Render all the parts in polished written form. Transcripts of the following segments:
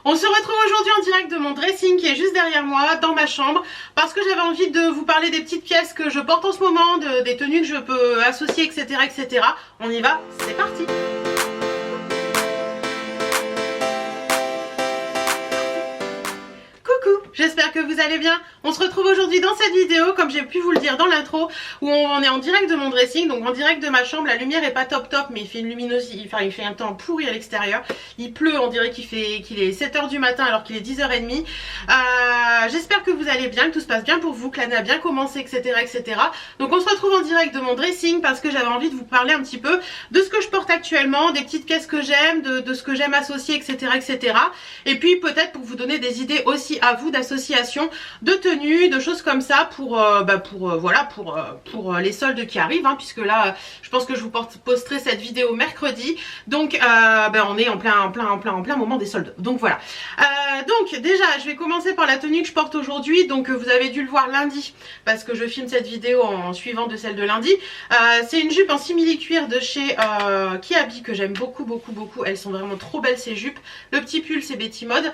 On se retrouve aujourd'hui en direct de mon dressing qui est juste derrière moi dans ma chambre parce que j'avais envie de vous parler des petites pièces que je porte en ce moment, des tenues que je peux associer, etc. etc. On y va, c'est parti. J'espère que vous allez bien. On se retrouve aujourd'hui dans cette vidéo, comme j'ai pu vous le dire dans l'intro, où on est en direct de mon dressing, donc en direct de ma chambre. La lumière est pas top top, mais il fait une luminosité, enfin il fait un temps pourri à l'extérieur. Il pleut, on dirait qu'il est 7 h du matin alors qu'il est 10 h 30. J'espère que vous allez bien, que tout se passe bien pour vous, que l'année a bien commencé, etc. etc. Donc on se retrouve en direct de mon dressing parce que j'avais envie de vous parler un petit peu de ce que je porte actuellement, des petites pièces que j'aime, de ce que j'aime associer, etc. etc. Et puis peut-être pour vous donner des idées aussi à vous d'association de tenues, de choses comme ça pour les soldes qui arrivent, hein, puisque là je pense que je vous posterai cette vidéo mercredi, donc on est en plein moment des soldes, donc voilà. Donc déjà je vais commencer par la tenue que je porte aujourd'hui. Donc vous avez dû le voir lundi parce que je filme cette vidéo en suivant de celle de lundi. C'est une jupe en simili-cuir de chez Kiabi que j'aime beaucoup. Elles sont vraiment trop belles ces jupes. Le petit pull c'est Betty Mode,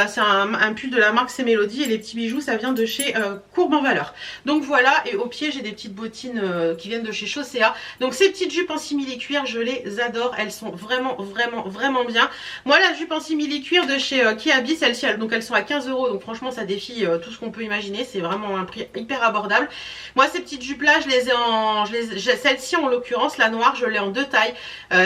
c'est un pull de la marque C'est Mélodie, et les petits bijoux ça vient de chez Courbe en Valeur. Donc voilà, et au pied j'ai des petites bottines qui viennent de chez Chaussea. Donc ces petites jupes en simili-cuir je les adore, elles sont vraiment bien. Moi la jupe en simili-cuir de chez Kiabi, celle-ci donc elles sont à 15 €, donc franchement ça défie tout ce qu'on peut imaginer, c'est vraiment un prix hyper abordable. Moi ces petites jupes là je les ai en celle-ci en l'occurrence, la noire, je l'ai en deux tailles.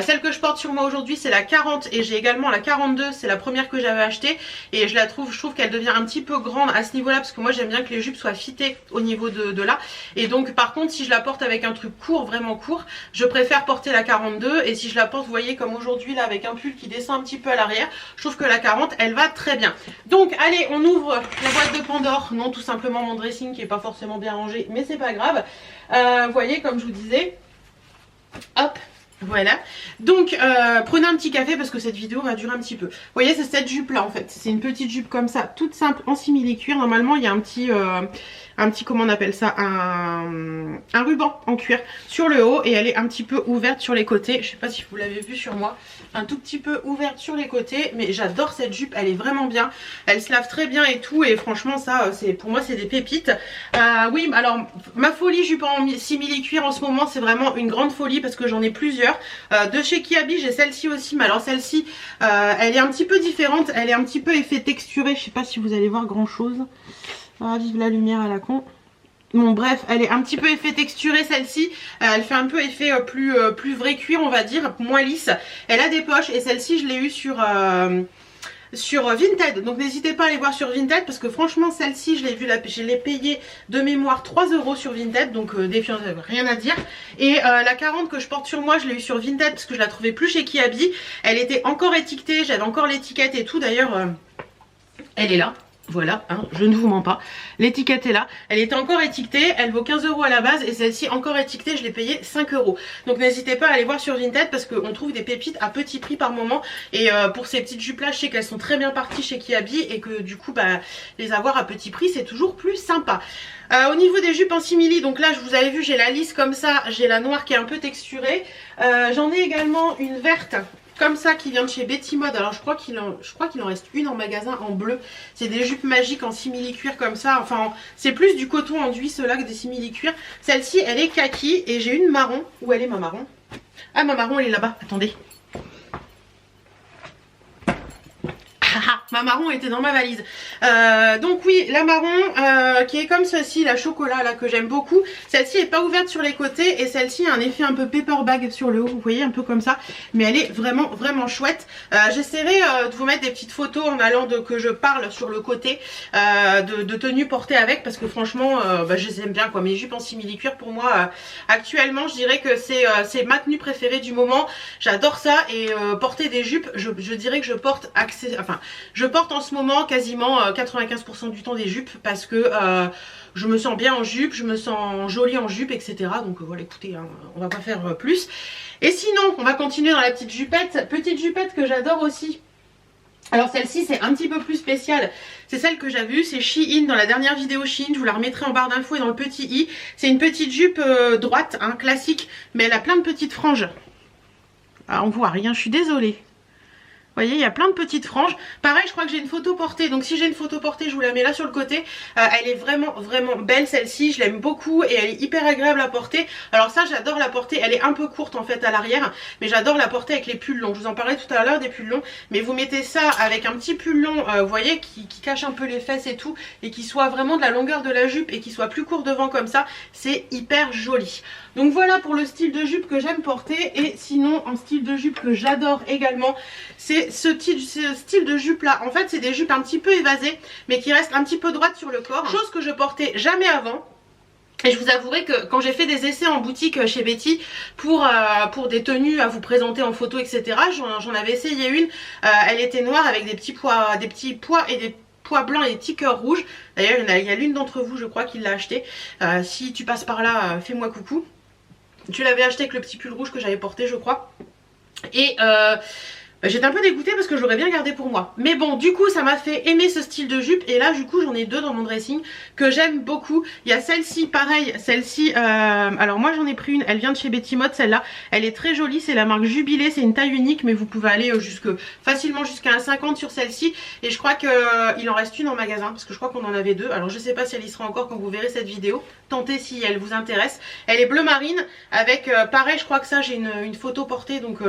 Celle que je porte sur moi aujourd'hui c'est la 40 et j'ai également la 42, c'est la première que j'avais achetée et je trouve qu'elle devient un petit peu grande à ce niveau là parce que moi j'aime bien que les jupes soient fitées au niveau de là, et donc par contre si je la porte avec un truc court, vraiment court, je préfère porter la 42, et si je la porte vous voyez comme aujourd'hui là avec un pull qui descend un petit peu à l'arrière, je trouve que la 40 elle va très bien. Donc allez, on ouvre la boîte de Pandore. Non, tout simplement mon dressing qui est pas forcément bien rangé, mais c'est pas grave. Vous voyez, comme je vous disais, hop, voilà. Donc prenez un petit café parce que cette vidéo va durer un petit peu. Vous voyez, c'est cette jupe là en fait, c'est une petite jupe comme ça, toute simple en simili-cuir. Normalement il y a un petit comment on appelle ça, un ruban en cuir sur le haut, et elle est un petit peu ouverte sur les côtés. Je sais pas si vous l'avez vu sur moi, un tout petit peu ouverte sur les côtés, mais j'adore cette jupe, elle est vraiment bien, elle se lave très bien et tout, et franchement ça c'est pour moi c'est des pépites. Oui, alors ma folie jupe en simili-cuir en ce moment, c'est vraiment une grande folie parce que j'en ai plusieurs. De chez Kiabi j'ai celle-ci aussi, mais alors celle-ci elle est un petit peu différente, elle est un petit peu effet texturé, je sais pas si vous allez voir grand chose. Ah, vive la lumière à la con. Bon bref, elle est un petit peu effet texturé celle-ci, elle fait un peu effet plus vrai cuir on va dire, moins lisse. Elle a des poches, et celle-ci je l'ai eu sur Vinted, donc n'hésitez pas à aller voir sur Vinted parce que franchement celle-ci je l'ai vue, je l'ai payée de mémoire 3 € sur Vinted, donc défiance, rien à dire. Et la 40 que je porte sur moi je l'ai eu sur Vinted parce que je la trouvais plus chez Kiabi, elle était encore étiquetée, j'avais encore l'étiquette et tout, d'ailleurs elle est là. Voilà, hein, je ne vous mens pas, l'étiquette est là, elle était encore étiquetée, elle vaut 15 € à la base, et celle-ci encore étiquetée je l'ai payée 5 €. Donc n'hésitez pas à aller voir sur Vinted parce qu'on trouve des pépites à petit prix par moment, et pour ces petites jupes là je sais qu'elles sont très bien parties chez Kiabi, et que du coup les avoir à petit prix c'est toujours plus sympa. Au niveau des jupes en simili, donc là je vous avais vu j'ai la lisse comme ça, j'ai la noire qui est un peu texturée, j'en ai également une verte comme ça qui vient de chez Betty Mode. Alors je crois qu'il en reste une en magasin en bleu. C'est des jupes magiques en simili-cuir comme ça. Enfin c'est plus du coton enduit ceux-là que des simili-cuir. Celle-ci elle est kaki, et j'ai une marron. Où elle est ma marron? Ah, ma marron elle est là-bas, attendez. Ma marron était dans ma valise. Donc oui, la marron qui est comme ceci, la chocolat là que j'aime beaucoup. Celle-ci est pas ouverte sur les côtés, et celle-ci a un effet un peu paper bag sur le haut, vous voyez, un peu comme ça. Mais elle est vraiment chouette. J'essaierai de vous mettre des petites photos en allant que je parle sur le côté de tenues portées avec, parce que franchement je les aime bien quoi. Mes jupes en simili-cuir pour moi actuellement je dirais que c'est ma tenue préférée du moment. J'adore ça, et porter des jupes, je dirais que je porte je porte en ce moment quasiment 95% du temps des jupes parce que je me sens bien en jupe, je me sens jolie en jupe, etc. Donc voilà, écoutez, hein, on va pas faire plus. Et sinon, on va continuer dans la petite jupette que j'adore aussi. Alors celle-ci c'est un petit peu plus spécial, c'est celle que j'avais vue, c'est Shein dans la dernière vidéo Shein, je vous la remettrai en barre d'infos et dans le petit i. C'est une petite jupe droite, hein, classique, mais elle a plein de petites franges. Ah, on voit rien, je suis désolée. voyez, il y a plein de petites franges. Pareil, je crois que j'ai une photo portée. Donc si j'ai une photo portée, je vous la mets là sur le côté. Elle est vraiment, vraiment belle celle-ci. Je l'aime beaucoup et elle est hyper agréable à porter. Alors ça, j'adore la porter. Elle est un peu courte en fait à l'arrière. Mais j'adore la porter avec les pulls longs. Je vous en parlais tout à l'heure des pulls longs. Mais vous mettez ça avec un petit pull long, vous voyez, qui cache un peu les fesses et tout. Et qui soit vraiment de la longueur de la jupe et qui soit plus court devant comme ça. C'est hyper joli. Donc voilà pour le style de jupe que j'aime porter. Et sinon, un style de jupe que j'adore également, c'est ce style de jupe là. En fait, c'est des jupes un petit peu évasées, mais qui restent un petit peu droites sur le corps. Chose que je portais jamais avant. Et je vous avouerai que quand j'ai fait des essais en boutique chez Betty pour des tenues à vous présenter en photo, etc., j'en avais essayé une. Elle était noire avec des petits pois et des pois blancs et des petits cœurs rouges. D'ailleurs, il y a l'une d'entre vous, je crois, qui l'a acheté. Si tu passes par là, fais-moi coucou. Tu l'avais acheté avec le petit pull rouge que j'avais porté, je crois. Et j'étais un peu dégoûtée parce que j'aurais bien gardé pour moi. Mais bon, du coup, ça m'a fait aimer ce style de jupe. Et là, du coup, j'en ai deux dans mon dressing que j'aime beaucoup. Il y a celle-ci, pareil. Celle-ci, alors moi, j'en ai pris une. Elle vient de chez Betty Mode, celle-là. Elle est très jolie. C'est la marque Jubilé. C'est une taille unique, mais vous pouvez aller facilement jusqu'à un 50 sur celle-ci. Et je crois qu'il en reste une en magasin parce que je crois qu'on en avait deux. Alors, je sais pas si elle y sera encore quand vous verrez cette vidéo. Tentez si elle vous intéresse. Elle est bleu marine avec, pareil, je crois que ça, j'ai une photo portée. Donc,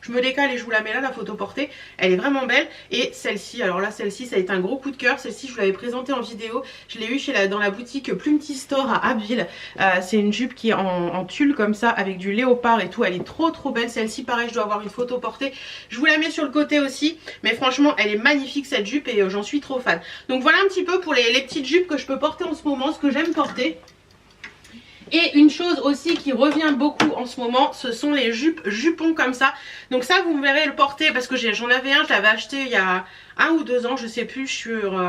je me décale et je vous la mets là, la photo portée. Elle est vraiment belle. Et celle-ci, alors là, celle-ci, ça a été un gros coup de cœur. Celle-ci, je vous l'avais présentée en vidéo. Je l'ai eu dans la boutique Plumty Store à Abbeville. C'est une jupe qui est en tulle comme ça, avec du léopard et tout. Elle est trop trop belle. Celle-ci, pareil, je dois avoir une photo portée. Je vous la mets sur le côté aussi. Mais franchement, elle est magnifique cette jupe et j'en suis trop fan. Donc voilà un petit peu pour les petites jupes que je peux porter en ce moment, ce que j'aime porter. Et une chose aussi qui revient beaucoup en ce moment, ce sont les jupons comme ça. Donc ça, vous me verrez le porter parce que j'en avais un, je l'avais acheté il y a 1 ou 2 ans, je sais plus, sur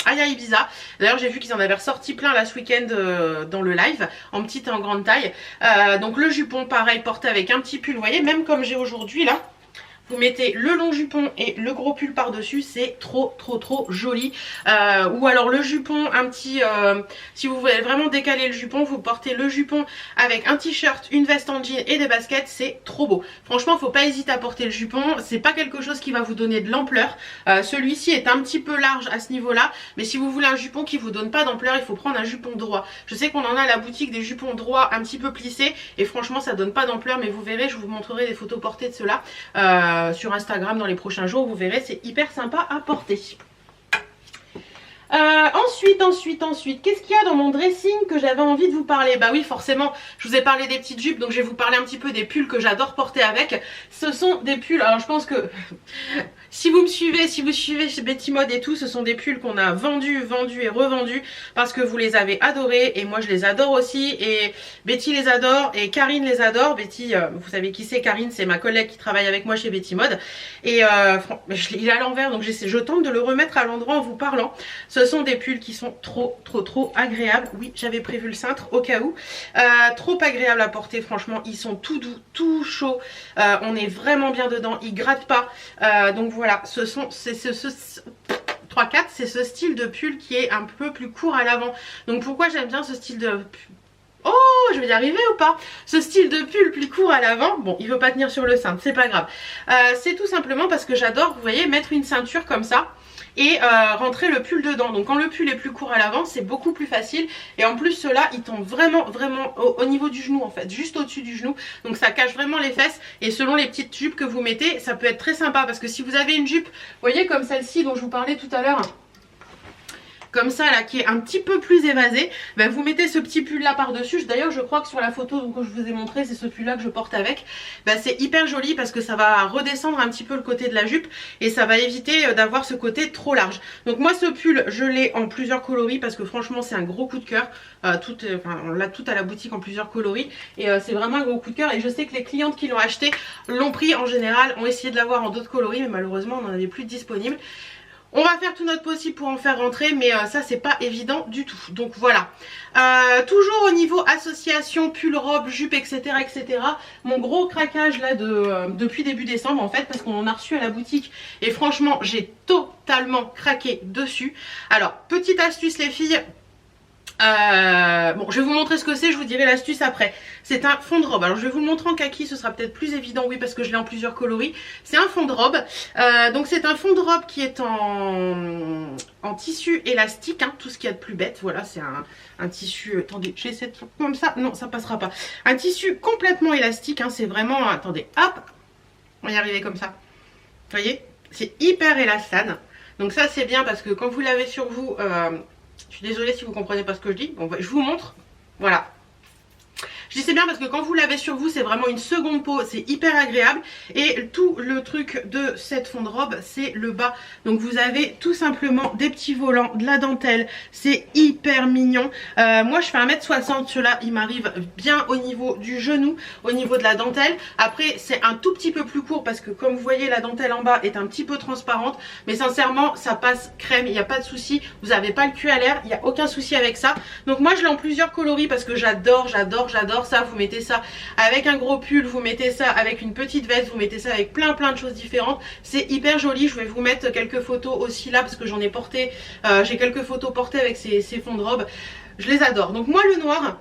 Aya Ibiza. D'ailleurs, j'ai vu qu'ils en avaient ressorti plein là ce week-end dans le live, en petite et en grande taille. Donc le jupon, pareil, porté avec un petit pull, vous voyez, même comme j'ai aujourd'hui là. Vous mettez le long jupon et le gros pull par dessus, c'est trop trop trop joli. Ou alors le jupon, si vous voulez vraiment décaler le jupon, vous portez le jupon avec un t-shirt, une veste en jean et des baskets, c'est trop beau. Franchement, faut pas hésiter à porter le jupon, c'est pas quelque chose qui va vous donner de l'ampleur. Celui-ci est un petit peu large à ce niveau-là, mais si vous voulez un jupon qui vous donne pas d'ampleur, il faut prendre un jupon droit. Je sais qu'on en a à la boutique des jupons droits un petit peu plissés et franchement ça donne pas d'ampleur, mais vous verrez, je vous montrerai des photos portées de cela. Sur Instagram dans les prochains jours, vous verrez, c'est hyper sympa à porter. Ensuite, qu'est-ce qu'il y a dans mon dressing que j'avais envie de vous parler? Bah oui, forcément, je vous ai parlé des petites jupes, donc je vais vous parler un petit peu des pulls que j'adore porter avec. Ce sont des pulls, alors je pense que si vous suivez chez Betty Mode et tout, ce sont des pulls qu'on a vendus et revendus parce que vous les avez adorés et moi je les adore aussi et Betty les adore et Karine les adore. Betty, vous savez qui c'est, Karine, c'est ma collègue qui travaille avec moi chez Betty Mode et il est à l'envers donc je tente de le remettre à l'endroit en vous parlant. Ce sont des pulls qui sont trop agréables. Oui, j'avais prévu le cintre au cas où. Trop agréables à porter, franchement. Ils sont tout doux, tout chauds. On est vraiment bien dedans. Ils grattent pas. Donc voilà, c'est ce style de pull qui est un peu plus court à l'avant. Donc pourquoi j'aime bien ce style de... Oh, je vais y arriver ou pas? Ce style de pull plus court à l'avant, bon, il veut pas tenir sur le cintre, c'est pas grave. C'est tout simplement parce que j'adore, vous voyez, mettre une ceinture comme ça et rentrer le pull dedans. Donc quand le pull est plus court à l'avant, c'est beaucoup plus facile. Et en plus, ceux-là, ils tombent vraiment au niveau du genou en fait, juste au-dessus du genou. Donc ça cache vraiment les fesses. Et selon les petites jupes que vous mettez, ça peut être très sympa. Parce que si vous avez une jupe, vous voyez, comme celle-ci dont je vous parlais tout à l'heure, comme ça là, qui est un petit peu plus évasé, ben, vous mettez ce petit pull là par dessus. D'ailleurs je crois que sur la photo que je vous ai montré, c'est ce pull là que je porte avec. Ben, c'est hyper joli parce que ça va redescendre un petit peu le côté de la jupe et ça va éviter d'avoir ce côté trop large. Donc moi ce pull je l'ai en plusieurs coloris parce que franchement c'est un gros coup de cœur. On l'a tout à la boutique en plusieurs coloris et c'est vraiment un gros coup de cœur. Et je sais que les clientes qui l'ont acheté l'ont pris en général, ont essayé de l'avoir en d'autres coloris mais malheureusement on n'en avait plus de disponible. On va faire tout notre possible pour en faire rentrer, mais ça c'est pas évident du tout. Donc voilà. Toujours au niveau association, pull, robe, jupe, etc. etc. Mon gros craquage là depuis début décembre en fait, parce qu'on en a reçu à la boutique. Et franchement, j'ai totalement craqué dessus. Alors, petite astuce les filles. Bon, je vais vous montrer ce que c'est, je vous dirai l'astuce après. C'est un fond de robe. Alors, je vais vous le montrer en kaki, ce sera peut-être plus évident, oui, parce que je l'ai en plusieurs coloris. C'est un fond de robe. Donc, c'est un fond de robe qui est en tissu élastique, hein, tout ce qu'il y a de plus bête. Voilà, c'est un tissu... Attendez, j'essaie de faire comme ça. Non, ça passera pas. Un tissu complètement élastique, hein, c'est vraiment... Attendez, hop, on va y arriver comme ça. Vous voyez, c'est hyper élastane. Donc, ça, c'est bien parce que quand vous l'avez sur vous... je suis désolée si vous comprenez pas ce que je dis. Bon, je vous montre. Voilà. Je dis c'est bien parce que quand vous l'avez sur vous, c'est vraiment une seconde peau, c'est hyper agréable. Et tout le truc de cette fond de robe, c'est le bas. Donc vous avez tout simplement des petits volants, de la dentelle, c'est hyper mignon. Moi je fais 1m60, cela il m'arrive bien au niveau du genou, au niveau de la dentelle. Après c'est un tout petit peu plus court parce que comme vous voyez la dentelle en bas est un petit peu transparente. Mais sincèrement ça passe crème, il n'y a pas de souci. Vous n'avez pas le cul à l'air, il n'y a aucun souci avec ça. Donc moi je l'ai en plusieurs coloris parce que j'adore ça. Vous mettez ça avec un gros pull, vous mettez ça avec une petite veste, vous mettez ça avec plein de choses différentes. C'est hyper joli. Je vais vous mettre quelques photos aussi là parce que j'en ai porté, j'ai quelques photos portées avec ces fonds de robe. Je les adore. Donc moi le noir,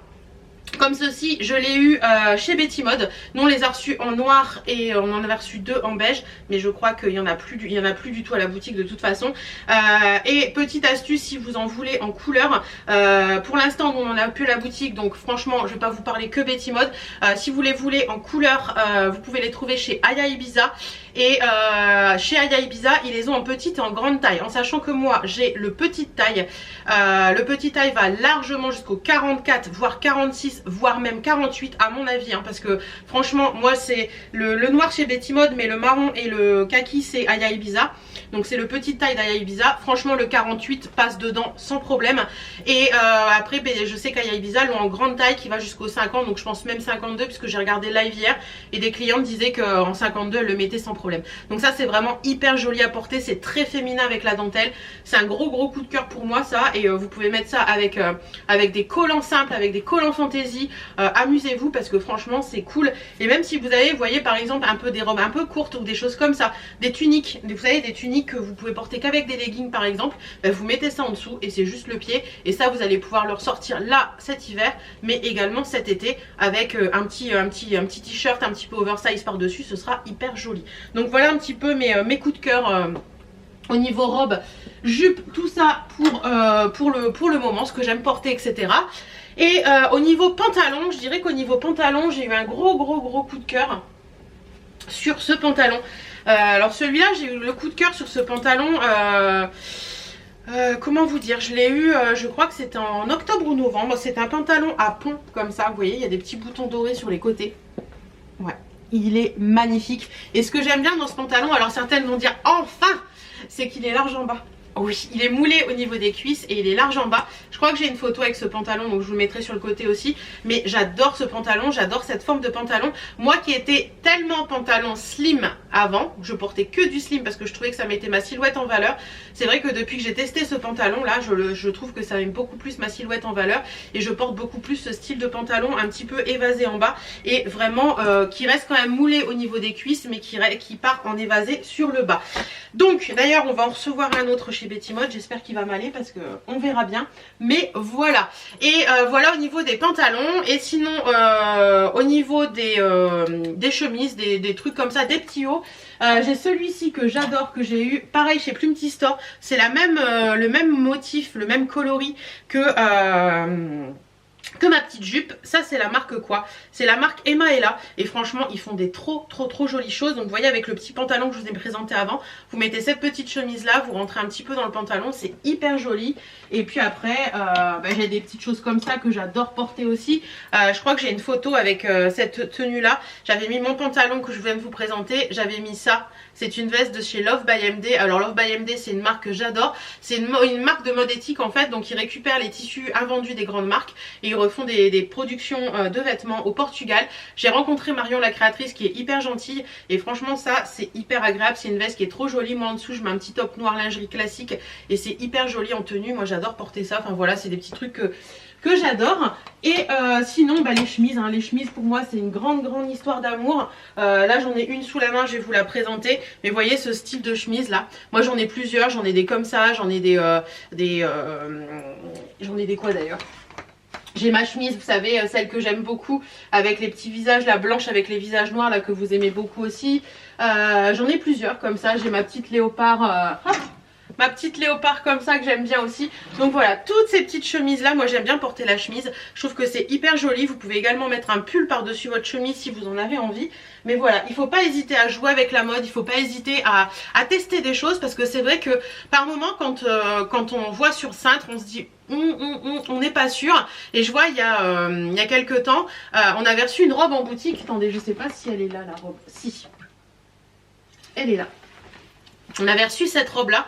comme ceci, je l'ai eu chez Betty Mode. Nous on les a reçus en noir et on en avait reçu 2 en beige. Mais je crois qu'il n'y en a plus du tout à la boutique de toute façon. Et petite astuce, si vous en voulez en couleur, pour l'instant on en a plus à la boutique. Donc franchement je vais pas vous parler que Betty Mode. Si vous les voulez en couleur, vous pouvez les trouver chez Aya Ibiza. Et chez Aya Ibiza ils les ont en petite et en grande taille. En sachant que moi j'ai le petite taille. Le petit taille va largement jusqu'au 44 voire 46 voire même 48 à mon avis, hein, parce que franchement moi c'est le noir chez Betty Mode mais le marron et le kaki c'est Aya Ibiza. Donc c'est le petit taille d'Aya Ibiza. Franchement le 48 passe dedans sans problème. Et après je sais qu'Aya Ibiza l'ont en grande taille qui va jusqu'au 50, donc je pense même 52 puisque j'ai regardé live hier et des clientes disaient qu'en 52 elles le mettaient sans problème. Donc ça c'est vraiment hyper joli à porter, c'est très féminin avec la dentelle. C'est un gros coup de cœur pour moi ça. Et vous pouvez mettre ça avec des collants simples, avec des collants fantaisie. Amusez-vous parce que franchement c'est cool. Et même si vous avez, vous voyez par exemple un peu des robes un peu courtes ou des choses comme ça, des tuniques, vous savez des tuniques que vous pouvez porter qu'avec des leggings par exemple, vous mettez ça en dessous et c'est juste le pied. Et ça vous allez pouvoir le ressortir là cet hiver mais également cet été avec un petit t-shirt un petit peu oversize par dessus, ce sera hyper joli. Donc voilà un petit peu mes coups de cœur au niveau robe, jupe, tout ça pour le moment, ce que j'aime porter, etc. Et au niveau pantalon, je dirais qu'au niveau pantalon, j'ai eu un gros coup de cœur sur ce pantalon. Alors celui-là, j'ai eu le coup de cœur sur ce pantalon. Comment vous dire, je l'ai eu, je crois que c'était en octobre ou novembre. C'est un pantalon à pont comme ça, vous voyez, il y a des petits boutons dorés sur les côtés. Ouais, il est magnifique. Et ce que j'aime bien dans ce pantalon, alors certaines vont dire enfin, c'est qu'il est large en bas. Oui, il est moulé au niveau des cuisses et il est large en bas. Je crois que j'ai une photo avec ce pantalon, donc je vous le mettrai sur le côté aussi. Mais j'adore ce pantalon, j'adore cette forme de pantalon. Moi qui étais tellement pantalon slim avant, je portais que du slim parce que je trouvais que ça mettait ma silhouette en valeur. C'est vrai que depuis que j'ai testé ce pantalon là, je trouve que ça met beaucoup plus ma silhouette en valeur. Et je porte beaucoup plus ce style de pantalon un petit peu évasé en bas. Et vraiment qui reste quand même moulé au niveau des cuisses, mais qui part en évasé sur le bas. Donc d'ailleurs on va en recevoir un autre chez Betty Mode, j'espère qu'il va m'aller parce que on verra bien. Mais voilà. Et voilà au niveau des pantalons. Et sinon au niveau des chemises, des trucs comme ça, des petits hauts, j'ai celui-ci que j'adore, que j'ai eu pareil chez Plumty Store. C'est le même motif, le même coloris que ma petite jupe. Ça c'est la marque quoi? C'est la marque Emma Ella. Et franchement ils font des trop jolies choses. Donc vous voyez avec le petit pantalon que je vous ai présenté avant, vous mettez cette petite chemise là, vous rentrez un petit peu dans le pantalon, c'est hyper joli. Et puis après j'ai des petites choses comme ça que j'adore porter aussi. Je crois que j'ai une photo avec cette tenue là. J'avais mis mon pantalon que je viens de vous présenter, j'avais mis ça. C'est une veste de chez Love by MD. Alors Love by MD c'est une marque que j'adore. C'est une marque de mode éthique en fait. Donc ils récupèrent les tissus invendus des grandes marques et ils refont des productions de vêtements au Portugal. J'ai rencontré Marion la créatrice qui est hyper gentille. Et franchement ça c'est hyper agréable. C'est une veste qui est trop jolie. Moi en dessous je mets un petit top noir lingerie classique. Et c'est hyper joli en tenue. Moi j'adore porter ça. Enfin voilà, c'est des petits trucs que j'adore. Et sinon les chemises, les chemises pour moi c'est une grande histoire d'amour. Là j'en ai une sous la main, je vais vous la présenter. Mais vous voyez ce style de chemise là, moi j'en ai plusieurs, j'en ai des comme ça, j'en ai j'en ai des quoi d'ailleurs, J'ai ma chemise, vous savez, celle que j'aime beaucoup, avec les petits visages, la blanche avec les visages noirs, là, que vous aimez beaucoup aussi. J'en ai plusieurs comme ça. J'ai ma petite léopard, ma petite léopard comme ça que j'aime bien aussi. Donc voilà, toutes ces petites chemises là, moi j'aime bien porter la chemise. Je trouve que c'est hyper joli. Vous pouvez également mettre un pull par-dessus votre chemise si vous en avez envie. Mais voilà, il ne faut pas hésiter à jouer avec la mode, il ne faut pas hésiter à tester des choses, parce que c'est vrai que par moment quand on voit sur Cintre, on se dit on n'est pas sûr. Et je vois il y a quelques temps, on avait reçu une robe en boutique. Attendez, je sais pas si elle est là, la robe. Si, elle est là. On avait reçu cette robe là.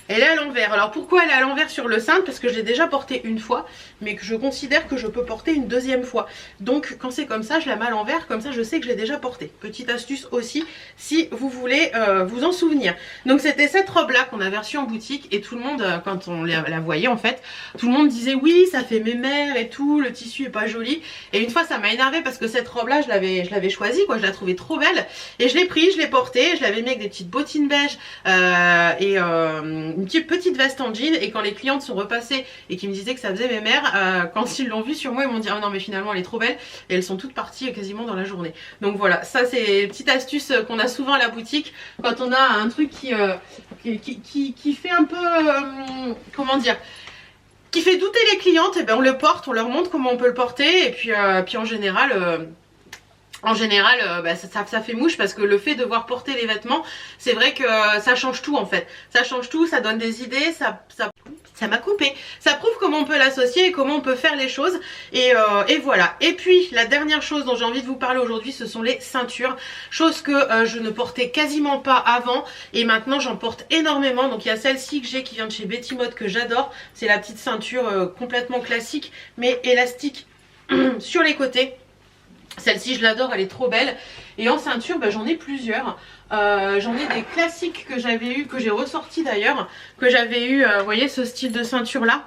Elle est à l'envers. Alors pourquoi elle est à l'envers sur le cintre? Parce que je l'ai déjà portée une fois, mais que je considère que je peux porter une deuxième fois. Donc quand c'est comme ça, je la mets à l'envers, comme ça je sais que je l'ai déjà portée. Petite astuce aussi, si vous voulez vous en souvenir. Donc c'était cette robe là qu'on avait reçue en boutique, et tout le monde, quand on la voyait en fait, tout le monde disait oui ça fait mémère et tout, le tissu est pas joli. Et une fois ça m'a énervé parce que cette robe là je l'avais choisie quoi, je la trouvais trop belle. Et je l'ai prise, je l'ai portée, je l'avais mis avec des petites bottines beige et une petite veste en jean. Et quand les clientes sont repassées et qui me disaient que ça faisait mes mères, quand ils l'ont vue sur moi, ils m'ont dit oh non mais finalement elle est trop belle, et elles sont toutes parties quasiment dans la journée. Donc voilà, ça c'est une petite astuce qu'on a souvent à la boutique quand on a un truc qui fait un peu comment dire, qui fait douter les clientes. Et ben on le porte, on leur montre comment on peut le porter, et puis en général bah, ça fait mouche, parce que le fait de voir porter les vêtements, c'est vrai que ça change tout en fait. Ça change tout, ça donne des idées, ça m'a coupé. Ça prouve comment on peut l'associer et comment on peut faire les choses. Et voilà. Et puis la dernière chose dont j'ai envie de vous parler aujourd'hui, ce sont les ceintures. Chose que je ne portais quasiment pas avant, et maintenant j'en porte énormément. Donc il y a celle-ci que j'ai qui vient de chez Betty Mode que j'adore. C'est la petite ceinture complètement classique mais élastique sur les côtés. Celle-ci je l'adore, elle est trop belle. Et en ceinture bah, j'en ai plusieurs. J'en ai des classiques que j'avais eu, que j'ai ressorti d'ailleurs, que j'avais eu, vous voyez ce style de ceinture là.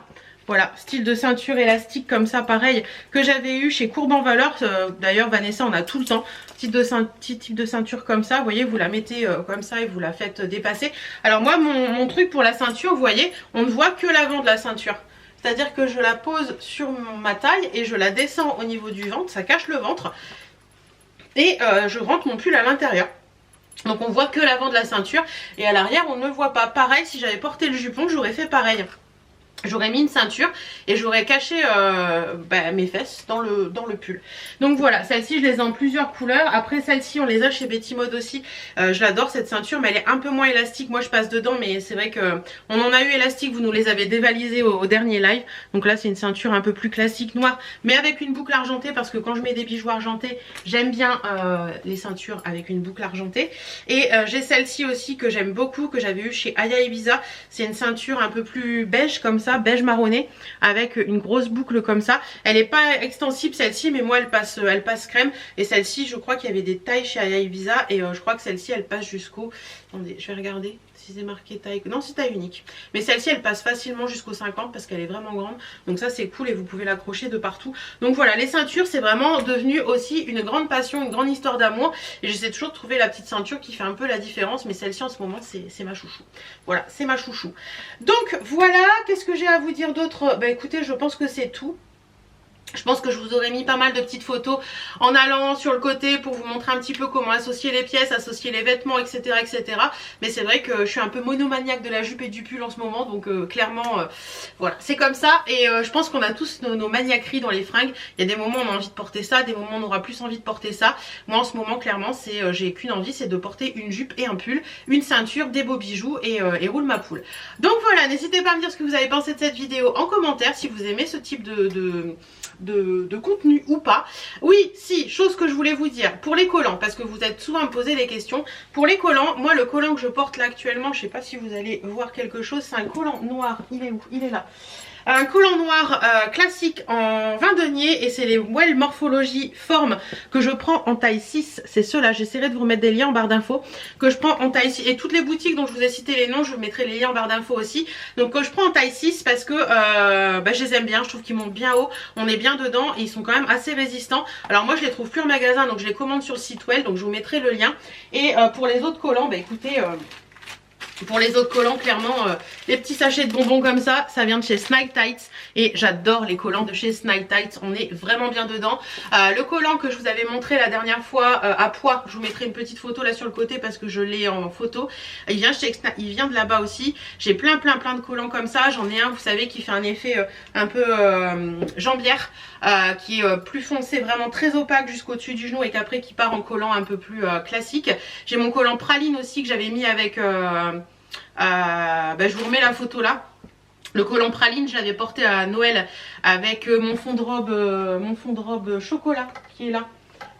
Voilà, style de ceinture élastique comme ça, pareil, que j'avais eu chez Courbe en Valeur. D'ailleurs Vanessa on a tout le temps, petit type de ceinture comme ça, vous voyez, vous la mettez comme ça et vous la faites dépasser. Alors moi mon truc pour la ceinture, vous voyez, on ne voit que l'avant de la ceinture. C'est-à-dire que je la pose sur ma taille et je la descends au niveau du ventre, ça cache le ventre. Et je rentre mon pull à l'intérieur. Donc on voit que l'avant de la ceinture, et à l'arrière on ne le voit pas. Pareil, si j'avais porté le jupon, j'aurais fait pareil. J'aurais mis une ceinture et j'aurais caché mes fesses dans le pull. Donc voilà, celle-ci je les ai en plusieurs couleurs. Après celle-ci on les a chez Betty Mode aussi. Je l'adore cette ceinture, mais elle est un peu moins élastique. Moi je passe dedans, mais c'est vrai que on en a eu élastique, vous nous les avez dévalisés au dernier live. Donc là c'est une ceinture un peu plus classique, noire, mais avec une boucle argentée, parce que quand je mets des bijoux argentés, j'aime bien les ceintures avec une boucle argentée. Et j'ai celle-ci aussi que j'aime beaucoup, que j'avais eu chez Aya Ibiza. C'est une ceinture un peu plus beige comme ça, beige marronné, avec une grosse boucle comme ça. Elle n'est pas extensible celle-ci, mais moi elle passe crème. Et celle-ci je crois qu'il y avait des tailles chez Aya Ibiza, et je crois que celle-ci elle passe jusqu'au, attendez je vais regarder si c'est marqué taille, non c'est taille unique, mais celle-ci elle passe facilement jusqu'au 50 parce qu'elle est vraiment grande. Donc ça c'est cool et vous pouvez l'accrocher de partout. Donc voilà, les ceintures c'est vraiment devenu aussi une grande passion, une grande histoire d'amour, et j'essaie toujours de trouver la petite ceinture qui fait un peu la différence, mais celle-ci en ce moment c'est ma chouchou. Voilà, c'est ma chouchou. Donc voilà, qu'est-ce que j'ai à vous dire d'autre? Bah écoutez, je pense que c'est tout. Je pense que je vous aurais mis pas mal de petites photos en allant sur le côté pour vous montrer un petit peu comment associer les pièces, associer les vêtements, etc. etc. Mais c'est vrai que je suis un peu monomaniaque de la jupe et du pull en ce moment, donc clairement voilà, c'est comme ça. Et je pense qu'on a tous nos maniaqueries dans les fringues. Il y a des moments où on a envie de porter ça, des moments où on aura plus envie de porter ça. Moi en ce moment clairement j'ai qu'une envie, c'est de porter une jupe et un pull, une ceinture, des beaux bijoux et roule ma poule. Donc voilà, n'hésitez pas à me dire ce que vous avez pensé de cette vidéo en commentaire, si vous aimez ce type de contenu ou pas. Oui, si, chose que je voulais vous dire, pour les collants, parce que vous êtes souvent à me poser des questions, pour les collants, moi le collant que je porte là actuellement, je sais pas si vous allez voir quelque chose, c'est un collant noir, il est où? Il est là. Un collant noir classique en 20 deniers, et c'est les Well Morphology Forme que je prends en taille 6. C'est ceux-là, j'essaierai de vous remettre des liens en barre d'infos, que je prends en taille 6. Et toutes les boutiques dont je vous ai cité les noms, je vous mettrai les liens en barre d'infos aussi. Donc que je prends en taille 6 parce que je les aime bien, je trouve qu'ils montent bien haut, on est bien dedans et ils sont quand même assez résistants. Alors moi je les trouve plus en magasin, donc je les commande sur le site Well, donc je vous mettrai le lien. Et pour les autres collants, bah écoutez... Pour les autres collants, clairement, les petits sachets de bonbons comme ça vient de chez Snack Tights. Et j'adore les collants de chez Snack Tights, on est vraiment bien dedans. Le collant que je vous avais montré la dernière fois à poids, je vous mettrai une petite photo là sur le côté parce que je l'ai en photo. Il vient de là-bas aussi. J'ai plein de collants comme ça. J'en ai un, vous savez, qui fait un effet un peu jambière, qui est plus foncé, vraiment très opaque jusqu'au-dessus du genou et qu'après qui part en collant un peu plus classique. J'ai mon collant praline aussi que j'avais mis avec... je vous remets la photo là. Le collant praline, je l'avais porté à Noël avec mon fond de robe chocolat qui est là.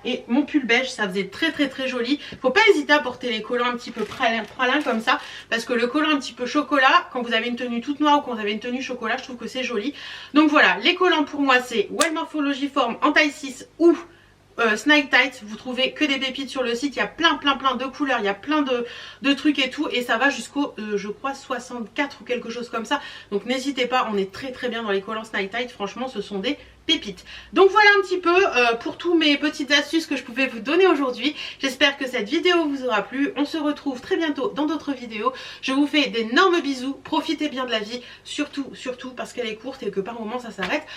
Et mon pull beige, ça faisait très joli. Faut pas hésiter à porter les collants un petit peu pralin comme ça. Parce que le collant un petit peu chocolat, quand vous avez une tenue toute noire ou quand vous avez une tenue chocolat, je trouve que c'est joli. Donc voilà, les collants pour moi c'est Well Morphology Form en taille 6 ou Snack Tights. Vous trouvez que des pépites sur le site, il y a plein de couleurs, il y a plein de trucs et tout, et ça va jusqu'au je crois 64 ou quelque chose comme ça. Donc n'hésitez pas, on est très bien dans les collants Snack Tights, franchement ce sont des pépites. Donc voilà un petit peu pour tous mes petites astuces que je pouvais vous donner aujourd'hui. J'espère que cette vidéo vous aura plu. On se retrouve très bientôt dans d'autres vidéos. Je vous fais d'énormes bisous, profitez bien de la vie, surtout parce qu'elle est courte et que par moments ça s'arrête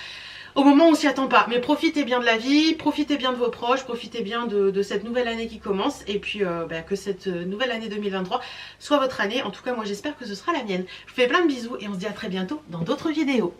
au moment où on s'y attend pas. Mais profitez bien de la vie, profitez bien de vos proches, profitez bien de cette nouvelle année qui commence. Et puis que cette nouvelle année 2023 soit votre année. En tout cas moi j'espère que ce sera la mienne. Je vous fais plein de bisous et on se dit à très bientôt dans d'autres vidéos.